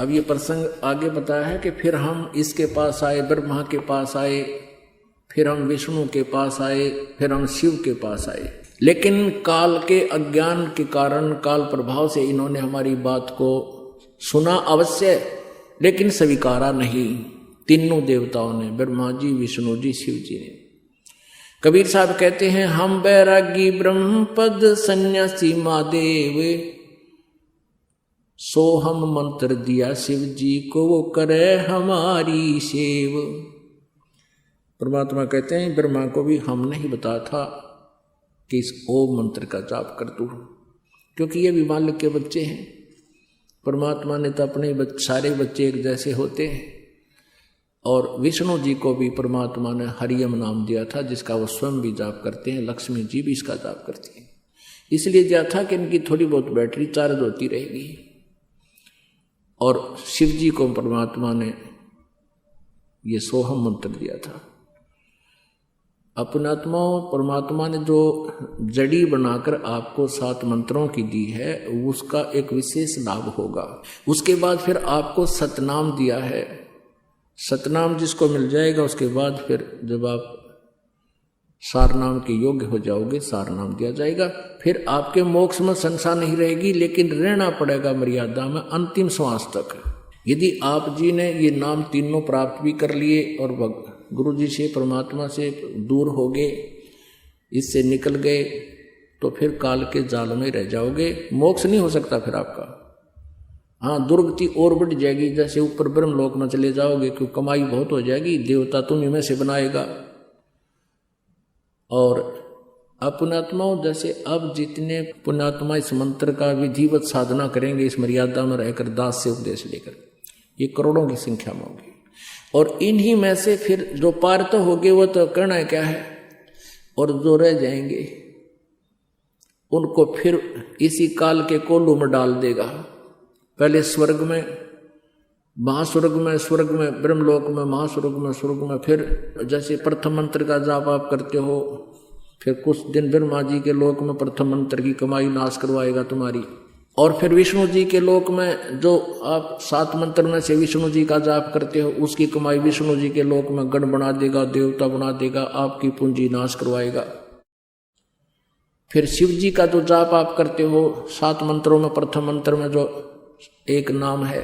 अब ये प्रसंग आगे बताया है कि फिर हम इसके पास आए, ब्रह्मा के पास आए, फिर हम विष्णु के पास आए, फिर हम शिव के पास आए। लेकिन काल के अज्ञान के कारण, काल प्रभाव से इन्होंने हमारी बात को सुना अवश्य, लेकिन स्वीकारा नहीं। तीनों देवताओं ने, ब्रह्मा जी, विष्णु जी, शिव जी ने। कबीर साहब कहते हैं, हम बैरागी ब्रह्मपद सन्यासी महादेव, सो हम मंत्र दिया शिव जी को, वो करे हमारी सेव। परमात्मा कहते हैं, ब्रह्मा को भी हमने ही बताया था कि इस ओम मंत्र का जाप कर तू, क्योंकि ये भी मालिक के बच्चे हैं। परमात्मा ने तो अपने सारे बच्चे एक जैसे होते हैं। और विष्णु जी को भी परमात्मा ने हरियम नाम दिया था, जिसका वो स्वयं भी जाप करते हैं। लक्ष्मी जी भी इसका जाप करती हैं। इसलिए दिया था कि इनकी थोड़ी बहुत बैटरी चार्ज होती रहेगी। और शिव जी को परमात्मा ने ये सोहम मंत्र दिया था। अपनात्मा परमात्मा ने जो जड़ी बनाकर आपको 7 मंत्रों की दी है, उसका एक विशेष लाभ होगा। उसके बाद फिर आपको सतनाम दिया है। सतनाम जिसको मिल जाएगा, उसके बाद फिर जब आप सारनाम के योग्य हो जाओगे, सारनाम दिया जाएगा। फिर आपके मोक्ष में संशय नहीं रहेगी, लेकिन रहना पड़ेगा मर्यादा में अंतिम श्वास तक। यदि आप जी ने ये नाम तीनों प्राप्त भी कर लिए और गुरु जी से, परमात्मा से दूर हो गए, इससे निकल गए, तो फिर काल के जाल में रह जाओगे। मोक्ष नहीं हो सकता फिर आपका। हाँ, दुर्गति और बढ़ जाएगी। जैसे ऊपर ब्रह्मलोक में चले जाओगे, क्योंकि कमाई बहुत हो जाएगी, देवता तुम्हें में से बनाएगा। और अपुण्यात्माओं, जैसे अब जितने पुण्यात्मा इस मंत्र का विधिवत साधना करेंगे, इस मर्यादा में रहकर दास से उपदेश लेकर, ये करोड़ों की संख्या में होगी। और इन्हीं में से फिर जो पार तो होंगे, वो तो करना क्या है, और जो रह जाएंगे उनको फिर इसी काल के कोलू में डाल देगा। पहले स्वर्ग में, महास्वर्ग में, स्वर्ग में, ब्रह्मलोक में, महास्वर्ग में, स्वर्ग में। फिर जैसे प्रथम मंत्र का जाप आप करते हो, फिर कुछ दिन ब्रह्मा जी के लोक में प्रथम मंत्र की कमाई नाश करवाएगा तुम्हारी। और फिर विष्णु जी के लोक में जो आप 7 मंत्र में से विष्णु जी का जाप करते हो, उसकी कमाई विष्णु जी के लोक में गण बना देगा, देवता बना देगा, आपकी पूंजी नाश करवाएगा। फिर शिव जी का जो जाप आप करते हो 7 मंत्रों में, प्रथम मंत्र में जो एक नाम है,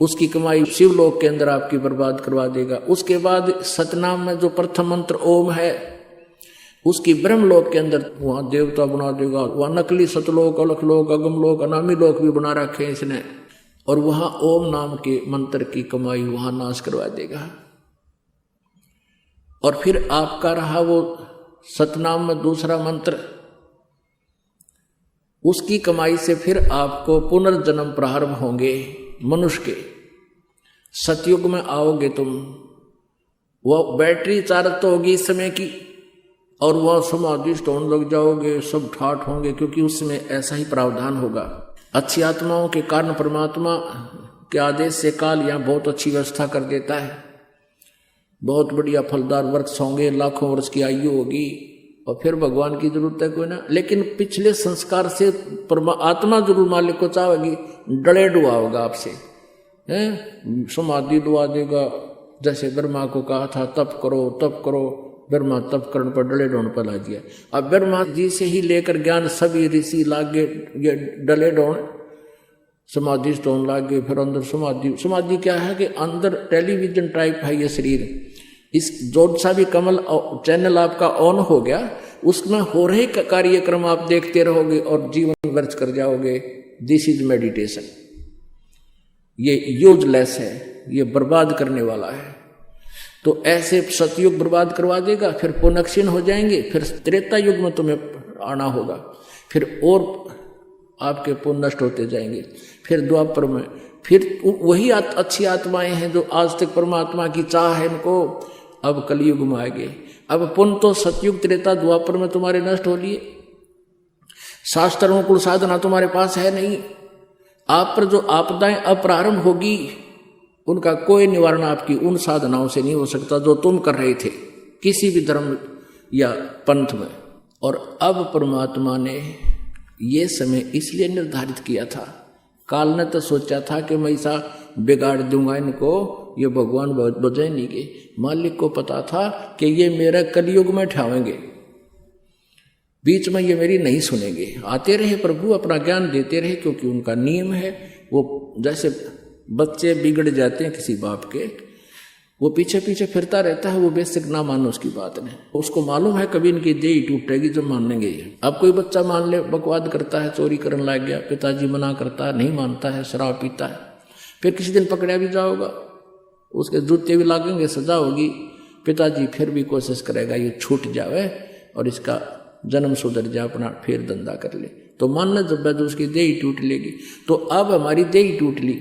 उसकी कमाई शिवलोक के अंदर आपकी बर्बाद करवा देगा। उसके बाद सतनाम में जो प्रथम मंत्र ओम है, उसकी ब्रह्मलोक के अंदर वहां देवता बना देगा। वहां नकली सतलोक, अलखलोक, अगमलोक, अनामी लोक भी बना रखे हैं इसने, और वहां ओम नाम के मंत्र की कमाई वहां नाश करवा देगा। और फिर आपका रहा वो सतनाम में दूसरा मंत्र, उसकी कमाई से फिर आपको पुनर्जन्म प्रारंभ होंगे मनुष्य के। सतयुग में आओगे तुम, वह बैटरी चार्ज तो होगी इस समय की, और वह समाधिस्थ होने लग जाओगे, सब ठाठ होंगे, क्योंकि उसमें ऐसा ही प्रावधान होगा। अच्छी आत्माओं के कारण परमात्मा के आदेश से काल यहाँ बहुत अच्छी व्यवस्था कर देता है। बहुत बढ़िया फलदार वृक्ष होंगे, लाखों वर्ष की आयु होगी, और फिर भगवान की जरूरत है कोई ना। लेकिन पिछले संस्कार से आत्मा जरूर मालिक को चाहेगी, डले डुआ होगा आपसे, हैं, समाधि डुआ देगा। जैसे ब्रह्मा को कहा था तप करो तप करो, ब्रह्मा तप करने पर डले डोन पर ला दिया। अब ब्रह्मा जी से ही लेकर ज्ञान सभी ऋषि लागे, ये डले डोन समाधि स्टोन लागे। फिर अंदर समाधि क्या है कि अंदर टेलीविजन टाइप है ये शरीर। इस जो सा भी कमल चैनल आपका ऑन हो गया, उसमें हो रहे कार्यक्रम आप देखते रहोगे और जीवन व्यर्थ कर जाओगे। This is meditation. ये यूजलेस है, ये बर्बाद करने वाला है। तो ऐसे सतयुग बर्बाद करवा देगा, फिर पुनक्षीण हो जाएंगे, फिर त्रेता युग में तुम्हें आना होगा, फिर और आपके पुण्य नष्ट होते जाएंगे। फिर द्वापर में फिर वही अच्छी आत्माएं हैं जो आज तक परमात्मा की चाह है इनको, अब कलयुग में आएंगे। अब पुण्य तो सतयुग त्रेता द्वापर में तुम्हारे नष्ट हो लिए। शास्त्रों कुल साधना तुम्हारे पास है नहीं। आप पर जो आपदाएं अब प्रारंभ होगी, उनका कोई निवारण आपकी उन साधनाओं से नहीं हो सकता जो तुम कर रहे थे किसी भी धर्म या पंथ में। और अब परमात्मा ने ये समय इसलिए निर्धारित किया था। काल ने तो सोचा था कि मैं ऐसा बिगाड़ दूंगा इनको, ये भगवान बजाय नहीं गए। मालिक को पता था कि ये मेरा कलयुग में ठावेंगे, बीच में ये मेरी नहीं सुनेंगे। आते रहे प्रभु, अपना ज्ञान देते रहे, क्योंकि उनका नियम है। वो जैसे बच्चे बिगड़ जाते हैं किसी बाप के, वो पीछे पीछे फिरता रहता है, वो बेसिक ना मानो उसकी बात नहीं। उसको मालूम है कभी इनकी देह टूटेगी जब मानेंगे ये। अब कोई बच्चा मान ले, बकवाद करता है, चोरी करने लग गया, पिताजी मना करता है, नहीं मानता है, शराब पीता है, फिर किसी दिन पकड़ा भी जाओगा, उसके जूते भी लागेंगे, सजा होगी, पिताजी फिर भी कोशिश करेगा ये छूट जावे और इसका जन्म सुधर जाए, अपना फिर धंधा कर ले। तो मानना जब है तो उसकी देह टूट लेगी। तो अब हमारी देह टूट ली,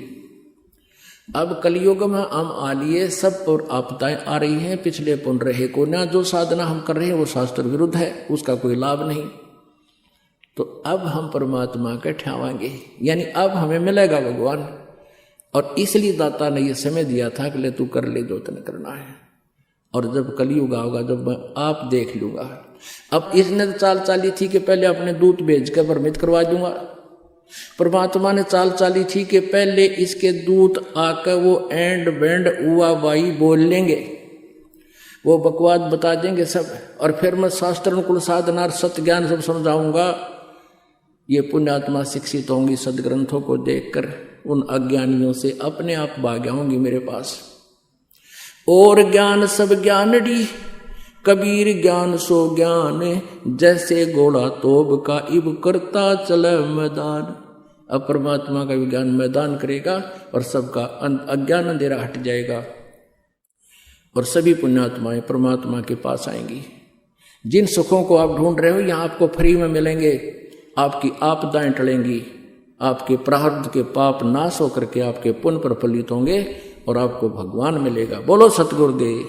अब कलयुग में हम आ लिए, सब पर आपदाएं आ रही हैं, पिछले पुण्य रहे को ना। जो साधना हम कर रहे हैं वो शास्त्र विरुद्ध है, उसका कोई लाभ नहीं। तो अब हम परमात्मा के ठहराएंगे, यानी अब हमें मिलेगा भगवान। और इसलिए दाता ने ये समय दिया था कि ले तू कर ले जो तने करना है, और जब कलयुग होगा जब मैं आप देख लूंगा। अब इसने तो चाल चाली थी कि पहले अपने दूत भेज कर भ्रमित करवा दूंगा। परमात्मा ने चाल चाली थी कि पहले इसके दूत आकर वो एंड बैंड उआ बाई बोल लेंगे, वो बकवाद बता देंगे सब, और फिर मैं शास्त्र अनुकूल साधना सत्य ज्ञान सब समझाऊंगा। ये पुण्यात्मा शिक्षित होंगी, सदग्रंथों को देखकर उन अज्ञानियों से अपने आप भाग आऊंगी मेरे पास। और ज्ञान सब ज्ञानड़ी, कबीर ज्ञान सो ज्ञान, जैसे घोड़ा तोब का इब करता चले मैदान। अब परमात्मा का विज्ञान मैदान करेगा और सबका अज्ञान अंधेरा हट जाएगा, और सभी पुण्यात्माएं परमात्मा के पास आएंगी। जिन सुखों को आप ढूंढ रहे हो यहाँ आपको फ्री में मिलेंगे। आपकी आपदाएं टलेंगी, आपके प्रारब्ध के पाप नाश होकर के आपके पुण्य प्रफुल्लित होंगे और आपको भगवान मिलेगा। बोलो सतगुरुदेव।